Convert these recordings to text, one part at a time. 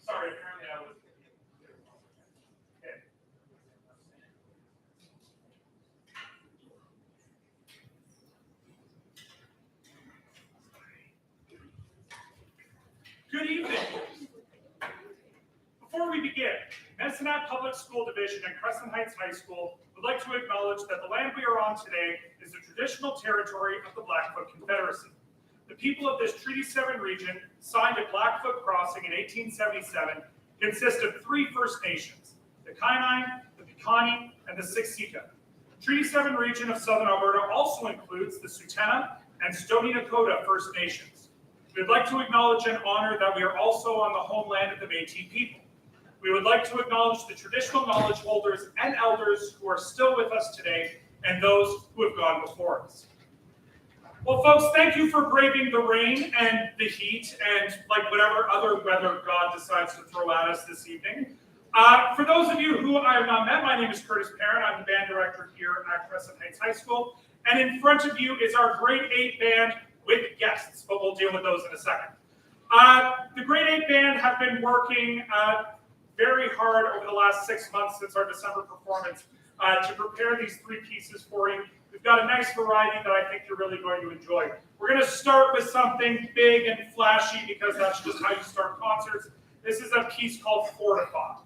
Sorry, apparently I was. Okay. Good evening. Before we begin, Medicine Public School Division and Crescent Heights High School would like to acknowledge that the land we are on today is the traditional territory of the Blackfoot Confederacy. The people of this Treaty 7 region, signed at Blackfoot Crossing in 1877, consist of 3 First Nations, the Kainai, the Piikani, and the Siksika. Treaty 7 region of Southern Alberta also includes the Tsuut'ina and Stoney Nakoda First Nations. We would like to acknowledge and honor that we are also on the homeland of the Métis people. We would like to acknowledge the traditional knowledge holders and elders who are still with us today and those who have gone before us. Well, folks, thank you for braving the rain and the heat and like whatever other weather God decides to throw at us this evening. For those of you who I have not met, my name is Curtis Parent. I'm the band director here at Crescent Heights High School. And in front of you is our grade 8 band with guests, but we'll deal with those in a second. The grade 8 band have been working very hard over the last 6 months since our December performance to prepare these 3 pieces for you. We've got a nice variety that I think you're really going to enjoy. We're going to start with something big and flashy because that's just how you start concerts. This is a piece called Fortified.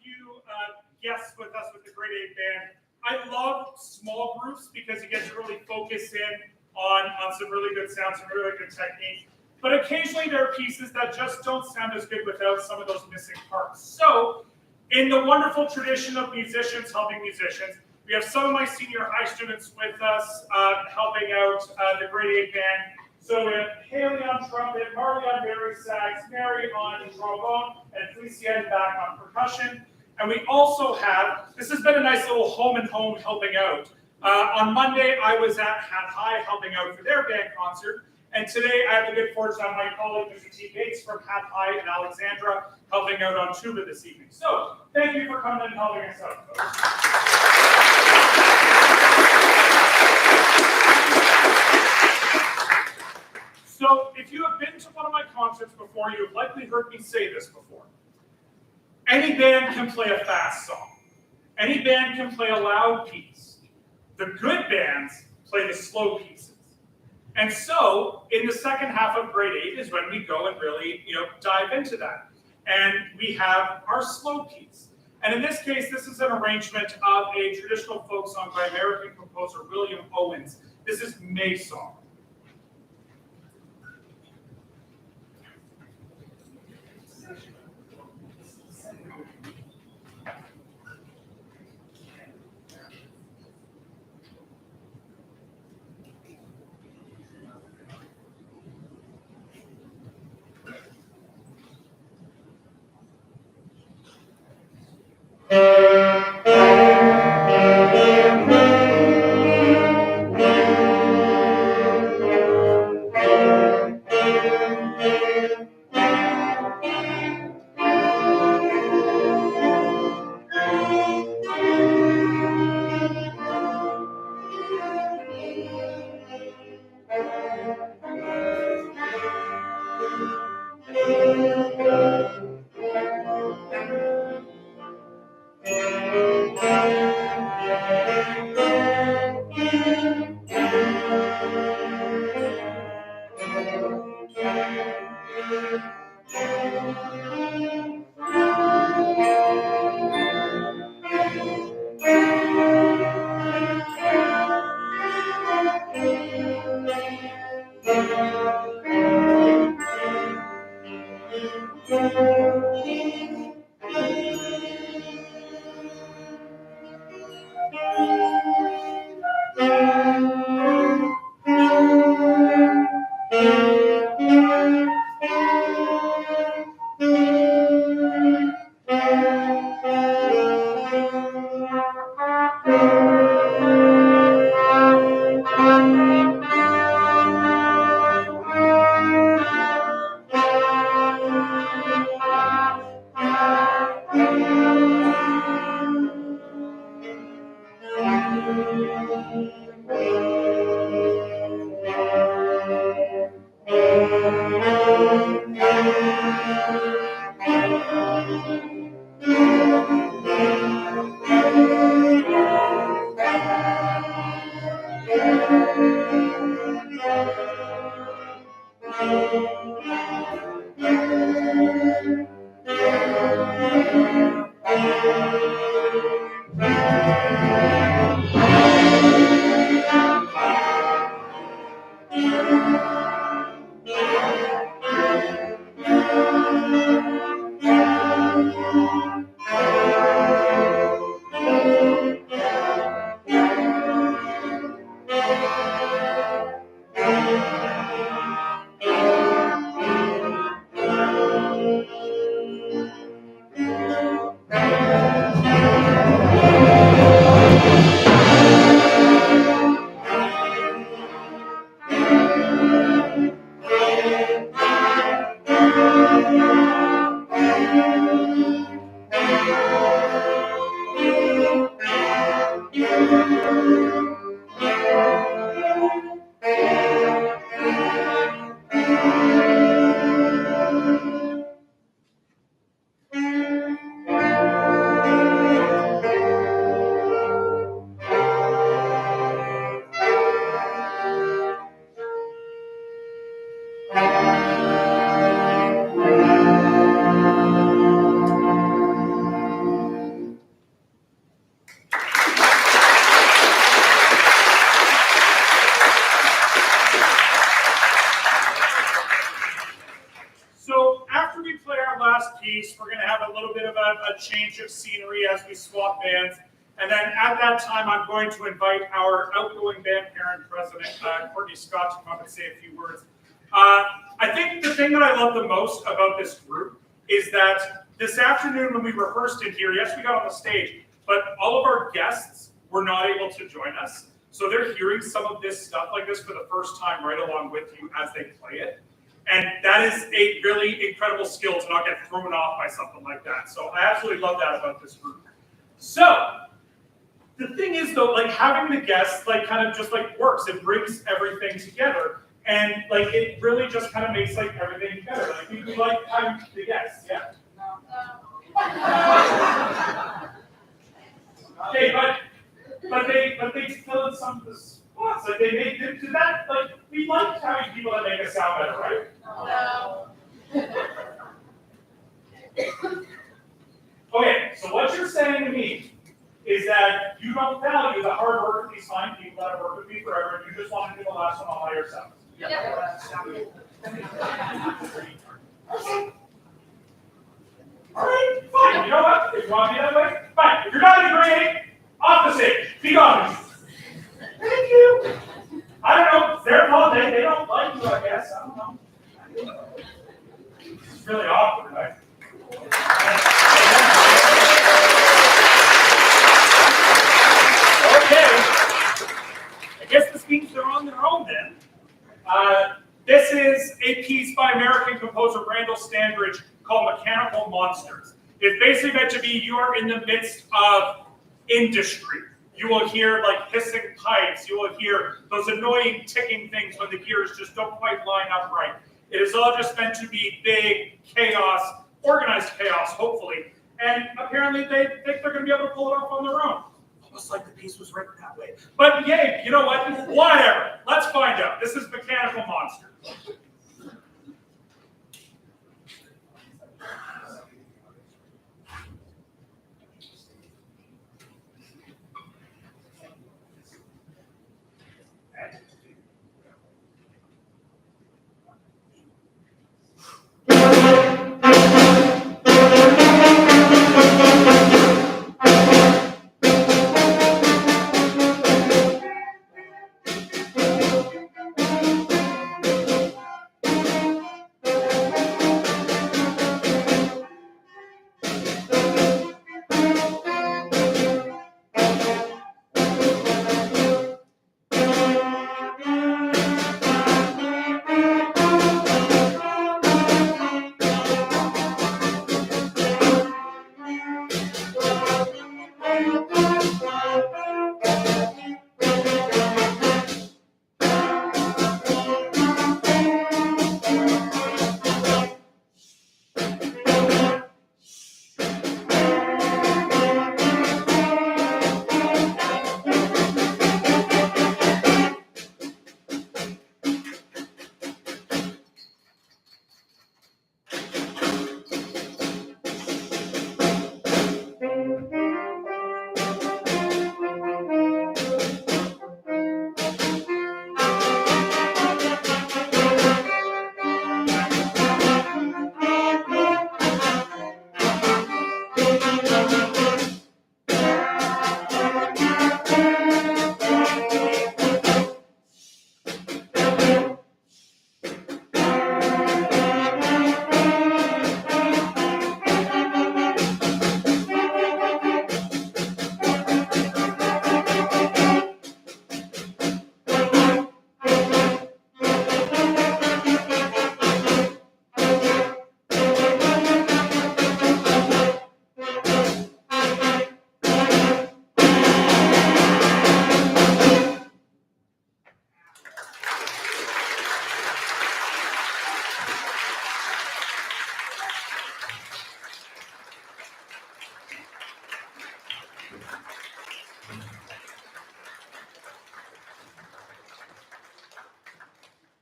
few guests with us with the grade 8 band. I love small groups because you get to really focus in on some really good sounds, some really good technique. But occasionally there are pieces that just don't sound as good without some of those missing parts. So in the wonderful tradition of musicians helping musicians, we have some of my senior high students with us helping out the grade 8 band. So we have Haley on trumpet, Marley on bari sax, Mary on trombone, and Felicienne back on percussion. And we also have, this has been a nice little home and home helping out. On Monday, I was at Hat High helping out for their band concert. And today, I have the good fortune of my colleague, Mr. T. Gates from Hat High in Alexandra, helping out on tuba this evening. So, thank you for coming and helping us out, folks. So, if you have been to one of my concerts before, you have likely heard me say this before. Any band can play a fast song. Any band can play a loud piece. The good bands play the slow pieces. And so, in the second half of grade 8 is when we go and really, dive into that. And we have our slow piece. And in this case, this is an arrangement of a traditional folk song by American composer William Owens. This is May Song. a change of scenery as we swap bands. And then at that time, I'm going to invite our outgoing band parent president, Courtney Scott, to come up and say a few words. I think the thing that I love the most about this group is that this afternoon when we rehearsed in here, yes, we got on the stage, but all of our guests were not able to join us. So they're hearing some of this stuff like this for the first time right along with you as they play it. And that is a really incredible skill to not get thrown off by something like that. So I absolutely love that about this group. So the thing is though, like having the guests like kind of just like works. It brings everything together. And like it really just kind of makes like everything together. Like we like having the guests, yeah. Okay, but they fill in some of the spots. Like they make did that like we like having people that make us sound better, right? No. Okay, so what you're saying to me is that you don't value the hard work of these fine people that have worked with me forever, and you just want to do the last one all by yourself. Yeah. All right, fine. You know what? If you want to be that way, fine. If you're not in grade 8, off the stage. Be gone. Thank you. I don't know. It's their fault. They don't like you, I guess. I don't know. It's really awkward, right? Okay. I guess this means they're on their own then. This is a piece by American composer Randall Standridge called Mechanical Monsters. It's basically meant to be you are in the midst of industry. You will hear like hissing pipes. You will hear those annoying ticking things when the gears just don't quite line up right. It is all just meant to be big chaos, organized chaos, hopefully. And apparently they think they're going to be able to pull it off on their own. Almost like the piece was written that way. But yay, you know what? Whatever. Let's find out. This is Mechanical Monsters.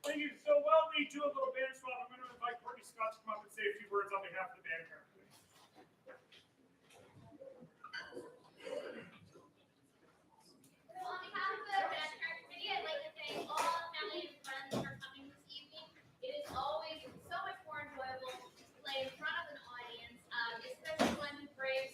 Thank you. So while we do a little band swap, I'm going to invite Courtney Scott to come up and say a few words on behalf of the band here. So on behalf of the band parent committee, I'd like to thank all family and friends for coming this evening. It is always so much more enjoyable to play in front of an audience, especially one who braves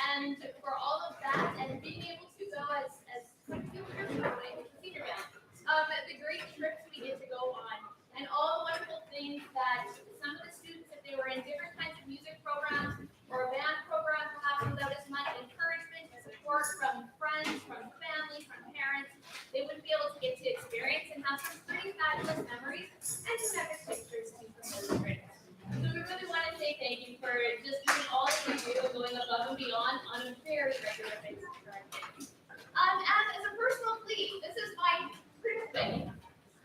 And for all of that, and being able to go as quite a few trips away with the senior band, the great trips we get to go on, and all the wonderful things that some of the students, if they were in different kinds of music programs or a band program, perhaps without as much encouragement and support from friends, from family, from parents, they wouldn't be able to get to experience and have some pretty fabulous memories and some epic pictures too from those trips. So we really want to say thank you for just doing all that you do and going above and beyond on a very regular basis for our kids. And as a personal plea, this is my Christmas thing.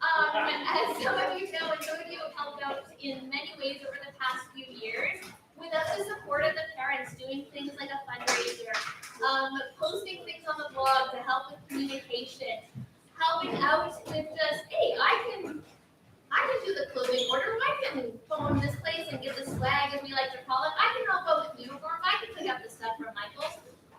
As some of you know, and some of you have helped out in many ways over the past few years, without the support of the parents, doing things like a fundraiser, posting things on the blog to help with communication, helping out with just, hey, I can do the clothing order, I can phone this place and get the swag, as we like to call it, I can help out with uniforms, I can pick up the stuff from Michael's.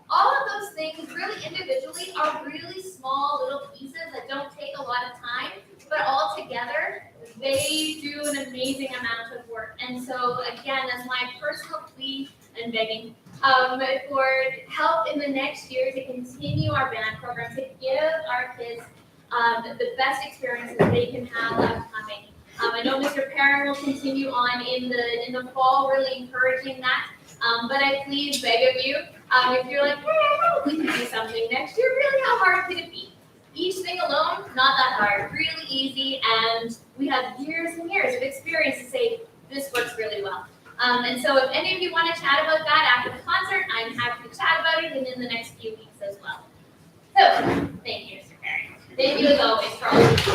All of those things really individually are really small little pieces that don't take a lot of time, but all together, they do an amazing amount of work. And so again, as my personal plea and begging for help in the next year to continue our band program, to give our kids the best experiences they can have upcoming. I know Mr. Perrin will continue on in the fall, really encouraging that. But I please beg of you, if you're like, hey, I hope we can do something next year, really, how hard could it be? Each thing alone, not that hard, really easy, and we have years and years of experience to say this works really well. And so if any of you want to chat about that after the concert, I'm happy to chat about it and in the next few weeks as well. So, thank you, Mr. Perry. Thank you as always for all of you.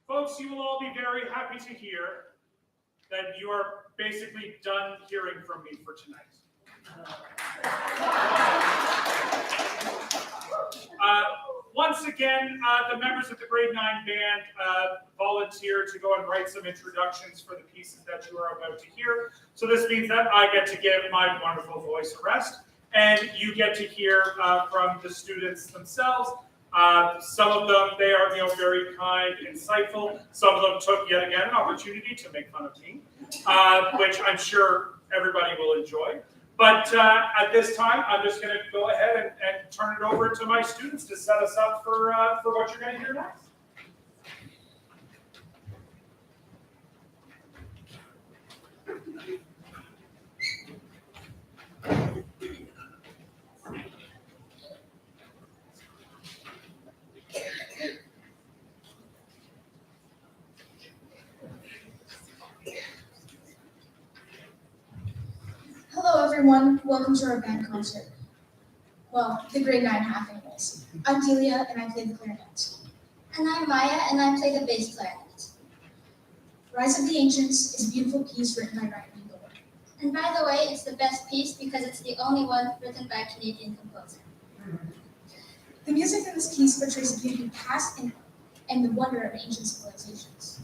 Folks, you will all be very happy to hear that you are basically done hearing from me for tonight. Once again, the members of the grade 9 band volunteered to go and write some introductions for the pieces that you are about to hear. So this means that I get to give my wonderful voice a rest, and you get to hear from the students themselves. Some of them, they are very kind, insightful. Some of them took yet again an opportunity to make fun of me, which I'm sure everybody will enjoy. But at this time, I'm just going to go ahead and turn it over to my students to set us up for what you're going to hear next. Hello everyone, welcome to our band concert. Well, the grade 9 half anyways. I'm Delia and I play the clarinet. And I'm Maya and I play the bass clarinet. Rise of the Ancients is a beautiful piece written by Ryan Eagle. And by the way, it's the best piece because it's the only one written by a Canadian composer. The music in this piece portrays the beauty of past and the wonder of ancient civilizations.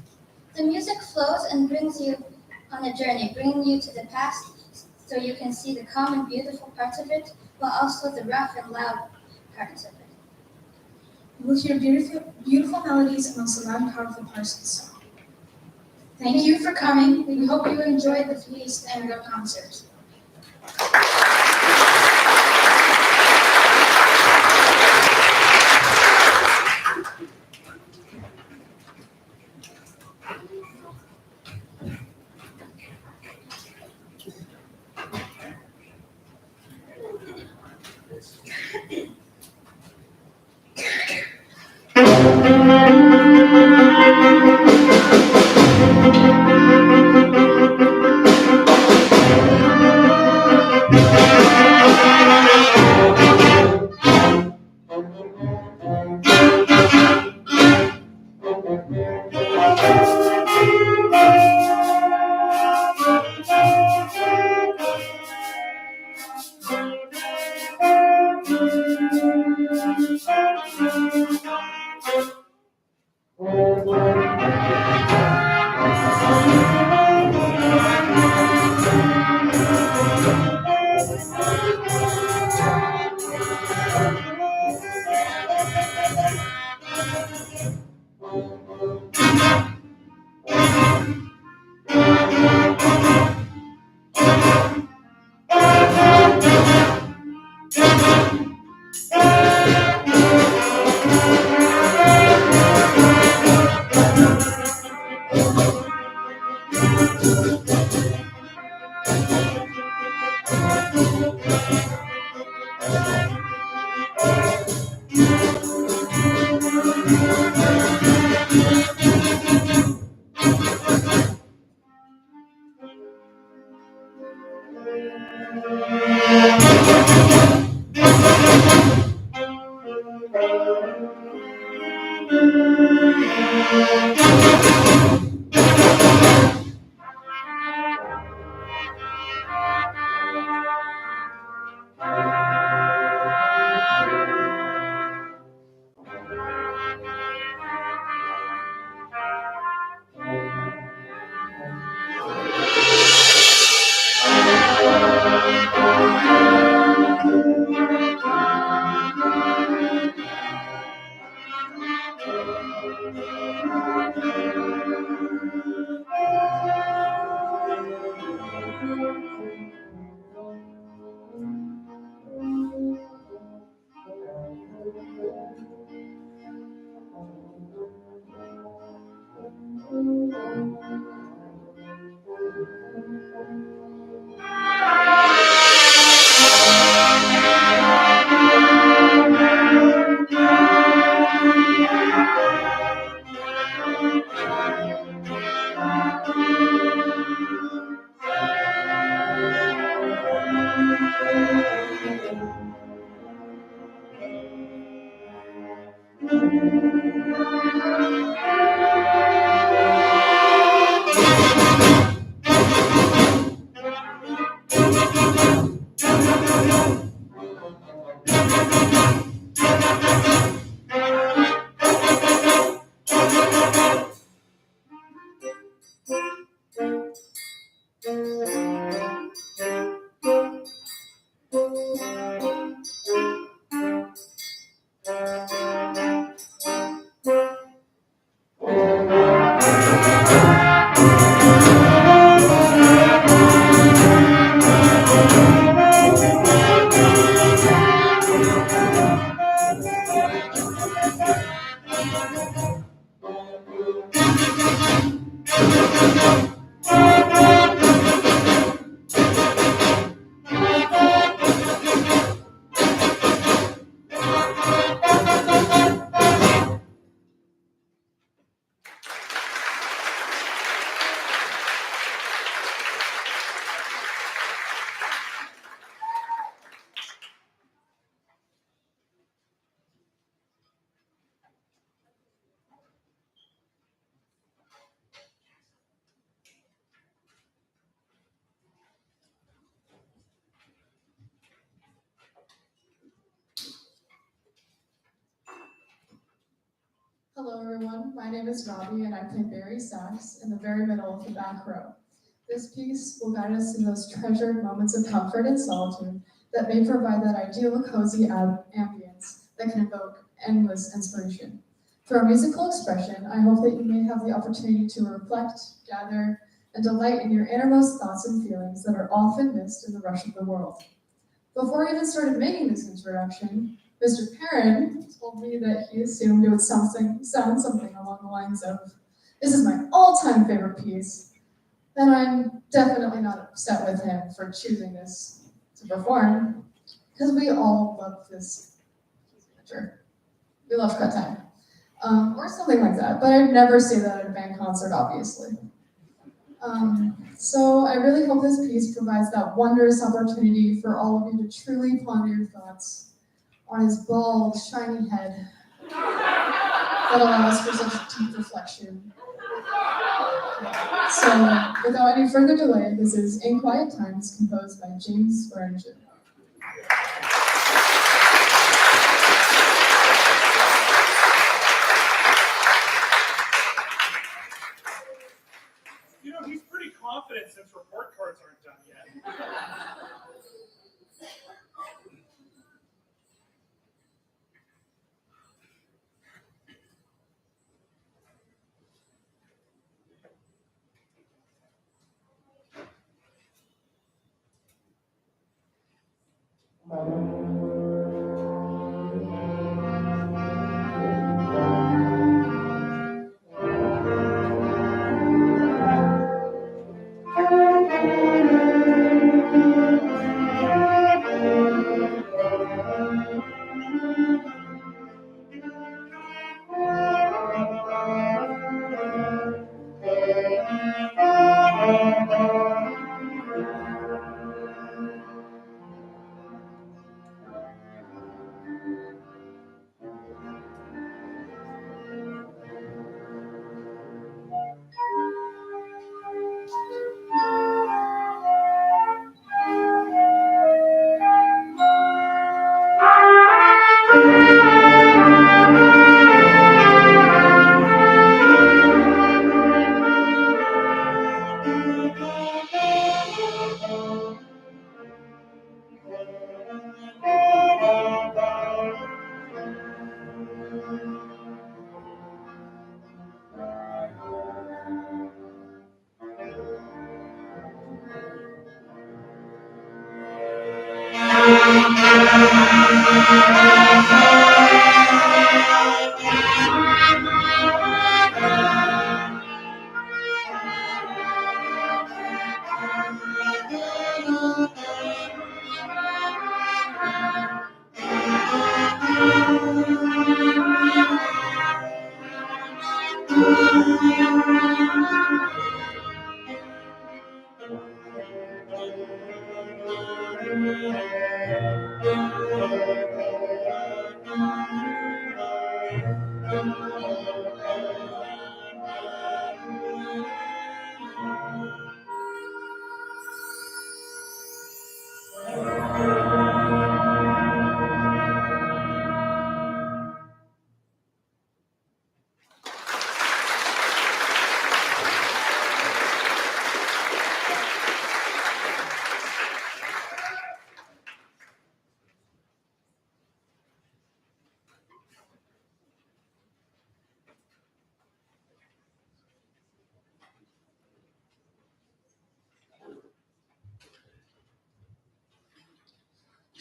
The music flows and brings you on a journey, bringing you to the past so you can see the calm and beautiful parts of it, while also the rough and loud parts of it. You will hear beautiful melodies amongst the loud and powerful parts of the song. Thank you for coming. We hope you enjoyed the piece and the concert. Hello everyone, my name is Robbie and I play Barry Sax in the very middle of the back row. This piece will guide us to those treasured moments of comfort and solitude that may provide that ideal cozy ambience that can evoke endless inspiration. For our musical expression, I hope that you may have the opportunity to reflect, gather, and delight in your innermost thoughts and feelings that are often missed in the rush of the world. Before I even started making this introduction, Mr. Perrin told me that he assumed it would sound something along the lines of, "This is my all-time favorite piece," then I'm definitely not upset with him for choosing this to perform, because we all love this signature. We love cut time. Or something like that, but I'd never say that at a band concert, obviously. So I really hope this piece provides that wondrous opportunity for all of you to truly ponder your thoughts on his bald, shiny head that allows for such deep reflection. So without any further delay, this is In Quiet Times, composed by James Swearingen. You know, he's pretty confident since report cards aren't done yet.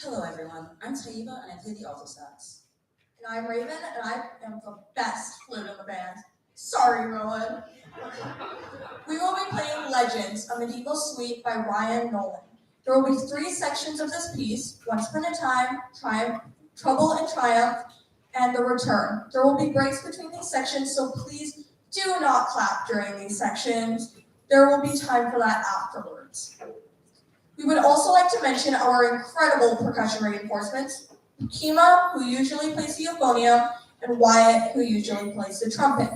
Hello everyone, I'm Taiba and I play the alto sax. And I'm Raven, and I am the best flute in the band. Sorry, Rowan. We will be playing Legends, a medieval suite by Ryan Nolan. There will be 3 sections of this piece: Once Upon a Time, Trouble and Triumph, and The Return. There will be breaks between these sections, so please do not clap during these sections. There will be time for that afterwards. We would also like to mention our incredible percussion reinforcements: Kima, who usually plays the euphonium, and Wyatt, who usually plays the trumpet.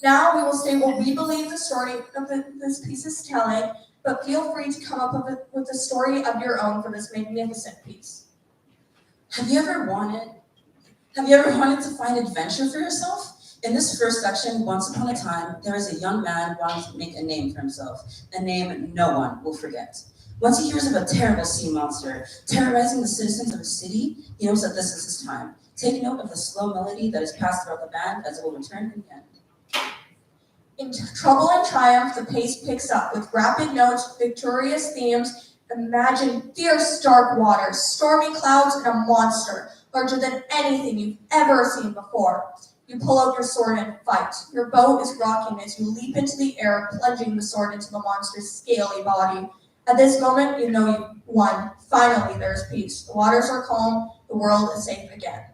Now we will say what we believe the story of this piece is telling, but feel free to come up with a story of your own for this magnificent piece. Have you ever wanted to find adventure for yourself? In this first section, once upon a time, there was a young man wanting to make a name for himself, a name no one will forget. Once he hears of a terrible sea monster terrorizing the citizens of a city, he knows that this is his time. Take note of the slow melody that is passed throughout the band, as it will return in the end. In Trouble and Triumph, the pace picks up with rapid notes, victorious themes. Imagine fierce dark waters, stormy clouds, and a monster larger than anything you've ever seen before. You pull out your sword and fight. Your boat is rocking as you leap into the air, plunging the sword into the monster's scaly body. At this moment, you know you've won. Finally, there's peace. The waters are calm. The world is safe again.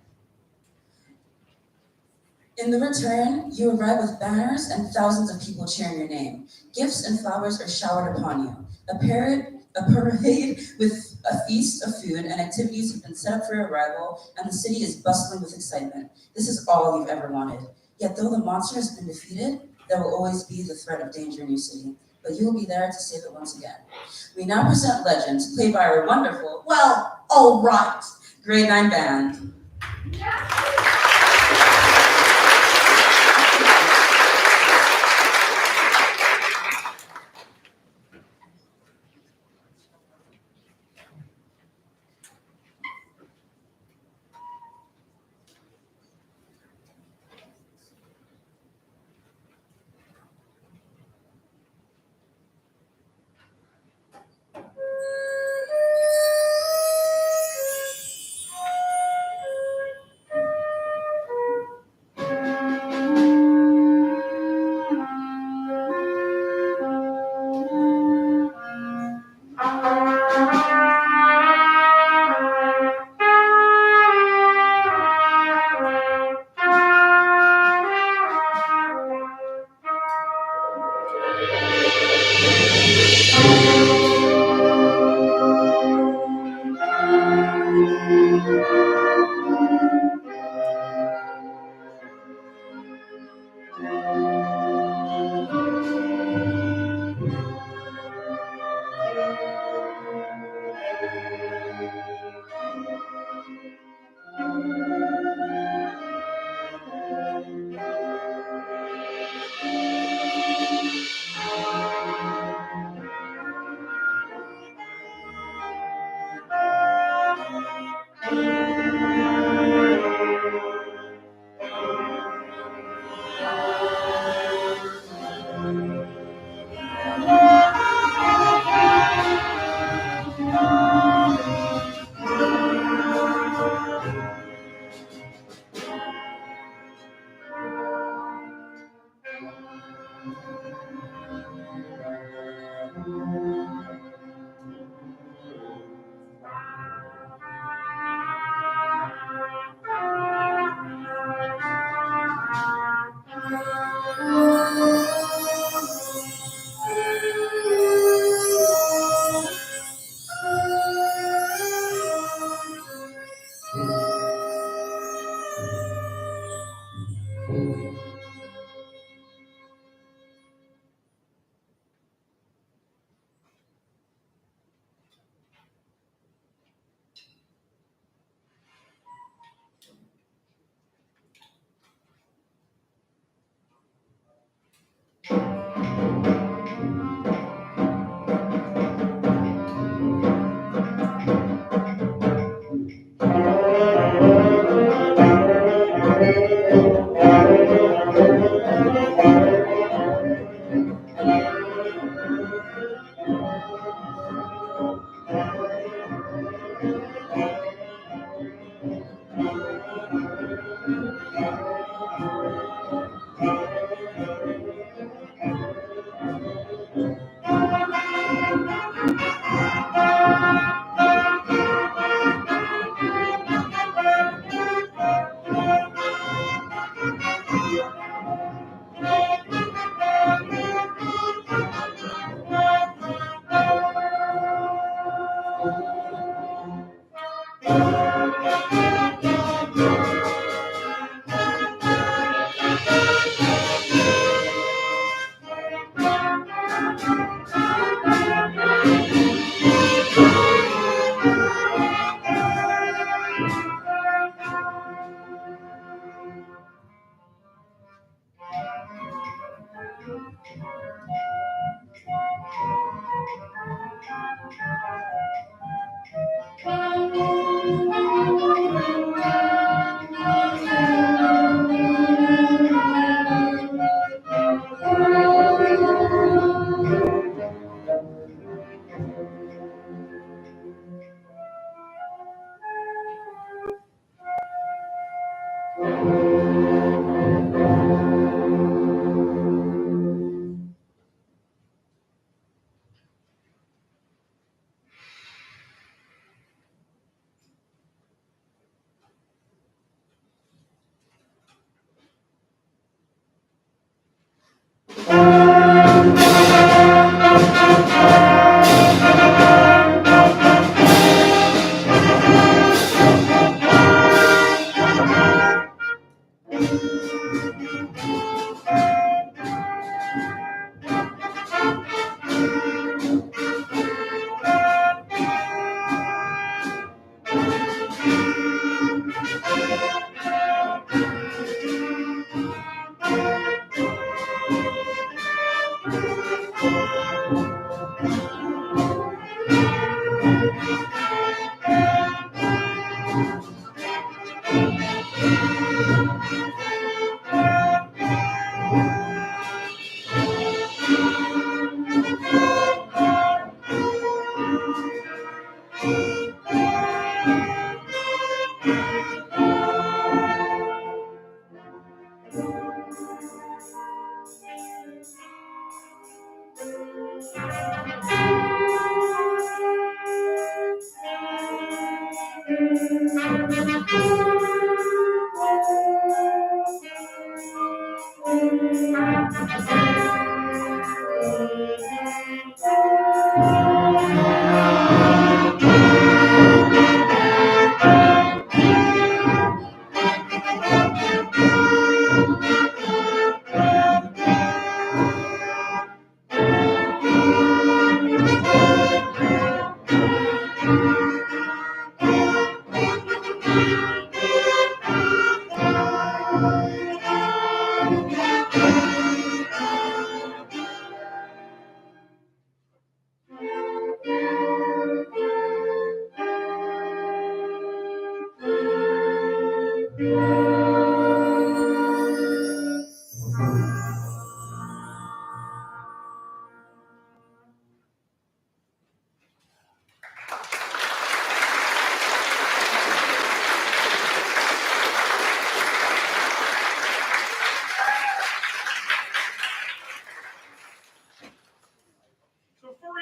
In the return, you arrive with banners and thousands of people cheering your name. Gifts and flowers are showered upon you. A parade with a feast of food and activities have been set up for your arrival, and the city is bustling with excitement. This is all you've ever wanted. Yet though the monster has been defeated, there will always be the threat of danger in your city. But you will be there to save it once again. We now present Legends, played by our wonderful, Well, all right. grade 9 band.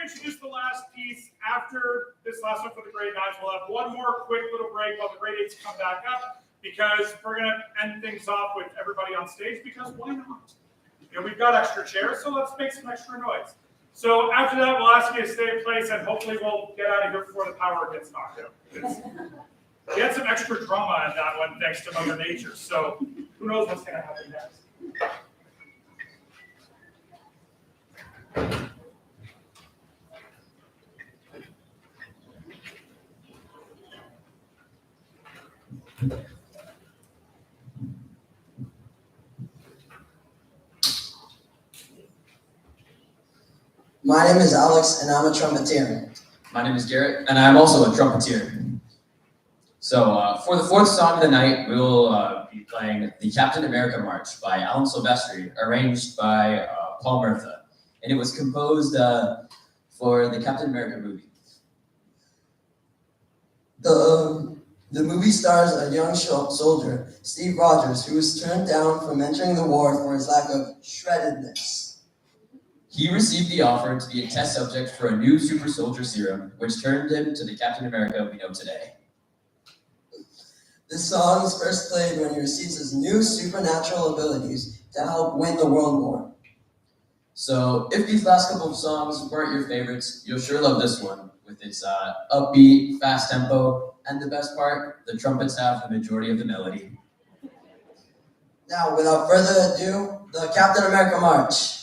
introduce the last piece. After this last one for the grade 9s, we'll have one more quick little break while the grade 8s come back up, because we're going to end things off with everybody on stage, because why not? You know, we've got extra chairs, so let's make some extra noise. So after that, we'll ask you to stay in place, and hopefully we'll get out of here before the power gets knocked out. We had some extra drama in that one, thanks to Mother Nature, so who knows what's going to happen next. My name is Alex, and I'm a trumpeter. My name is Garrett, and I'm also a trumpeter. So for the fourth song of the night, we will be playing the Captain America March by Alan Silvestri, arranged by Paul Murtha. And it was composed for the Captain America movie. The movie stars a young soldier, Steve Rogers, who was turned down from entering the war for his lack of shreddedness. He received the offer to be a test subject for a new super soldier serum, which turned him to the Captain America we know today. This song is first played when he receives his new supernatural abilities to help win the World War. So if these last couple of songs weren't your favorites, you'll sure love this one, with its upbeat, fast tempo, and the best part, the trumpets have the majority of the melody. Now, without further ado, the Captain America March.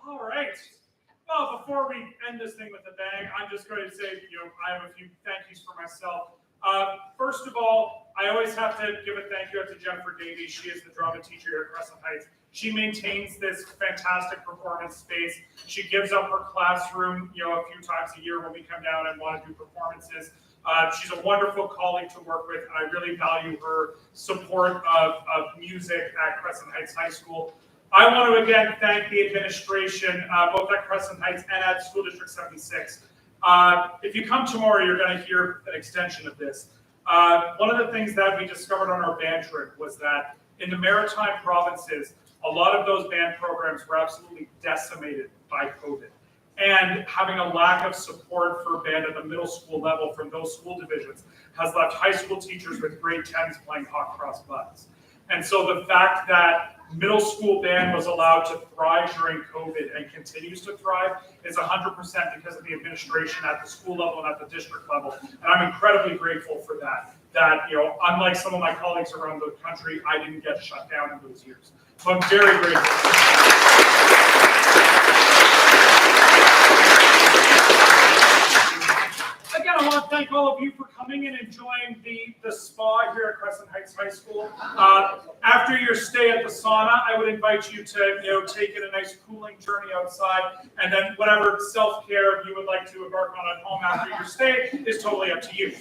All right. Well, before we end this thing with a bang, I'm just going to say, I have a few thank yous for myself. First of all, I always have to give a thank you out to Jennifer Davies. She is the drama teacher here at Crescent Heights. She maintains this fantastic performance space. She gives up her classroom, a few times a year when we come down and want to do performances. She's a wonderful colleague to work with, and I really value her support of music at Crescent Heights High School. I want to again thank the administration, both at Crescent Heights and at School District 76. If you come tomorrow, you're going to hear an extension of this. One of the things that we discovered on our band trip was that in the maritime provinces, a lot of those band programs were absolutely decimated by COVID. And having a lack of support for band at the middle school level from those school divisions has left high school teachers with grade 10s playing hot cross buns. And so the fact that middle school band was allowed to thrive during COVID and continues to thrive is 100% because of the administration at the school level and at the district level. And I'm incredibly grateful for that. That, unlike some of my colleagues around the country, I didn't get shut down in those years. So I'm very grateful. Again, I want to thank all of you for coming and enjoying the spa here at Crescent Heights High School. After your stay at the sauna, I would invite you to take in a nice cooling journey outside, and then whatever self-care you would like to embark on at home after your stay is totally up to you.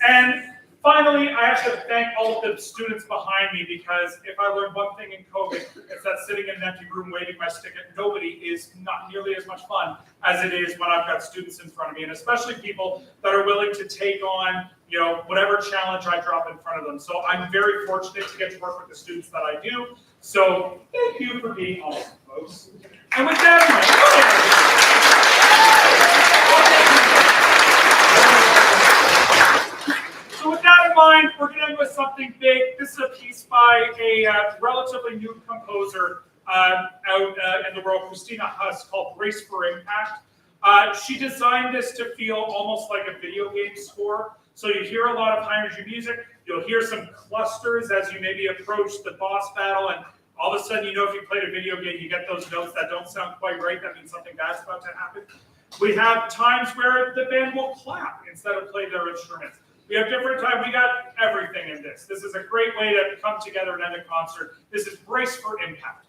And finally, I have to thank all of the students behind me, because if I learned one thing in COVID, it's that sitting in an empty room waving my stick at nobody is not nearly as much fun as it is when I've got students in front of me, and especially people that are willing to take on whatever challenge I drop in front of them. So I'm very fortunate to get to work with the students that I do. So thank you for being awesome, folks. And with that in mind, we're going to end with something big. This is a piece by a relatively new composer out in the world, Christina Huss, called Brace for Impact. She designed this to feel almost like a video game score. So you hear a lot of high energy music. You'll hear some clusters as you maybe approach the boss battle, and all of a sudden, if you played a video game, you get those notes that don't sound quite right. That means something bad's about to happen. We have times where the band will clap instead of play their instruments. We have different times. We got everything in this. This is a great way to come together and end a concert. This is Brace for Impact.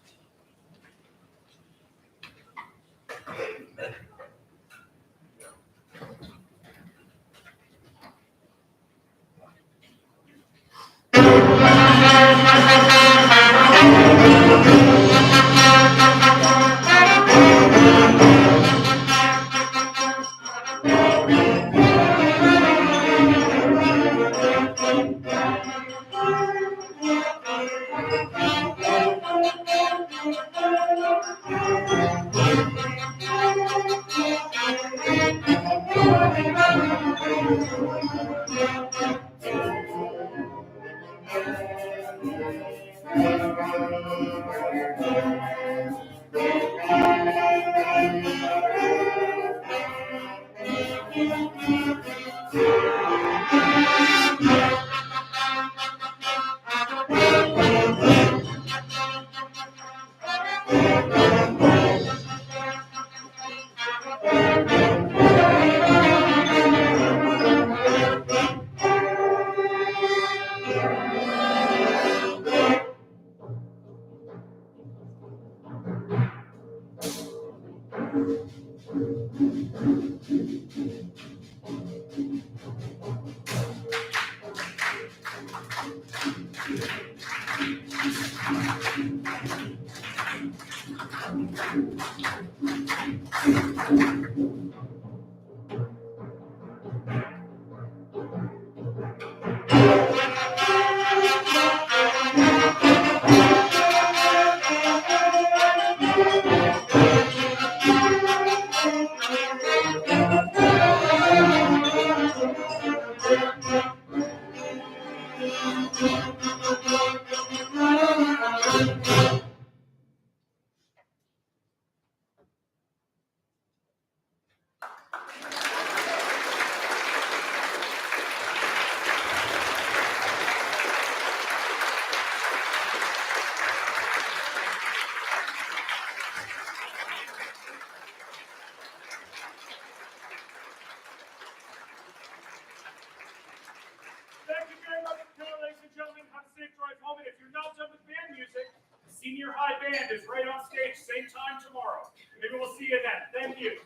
Band is right on stage, same time tomorrow. Maybe we'll see you then. Thank you.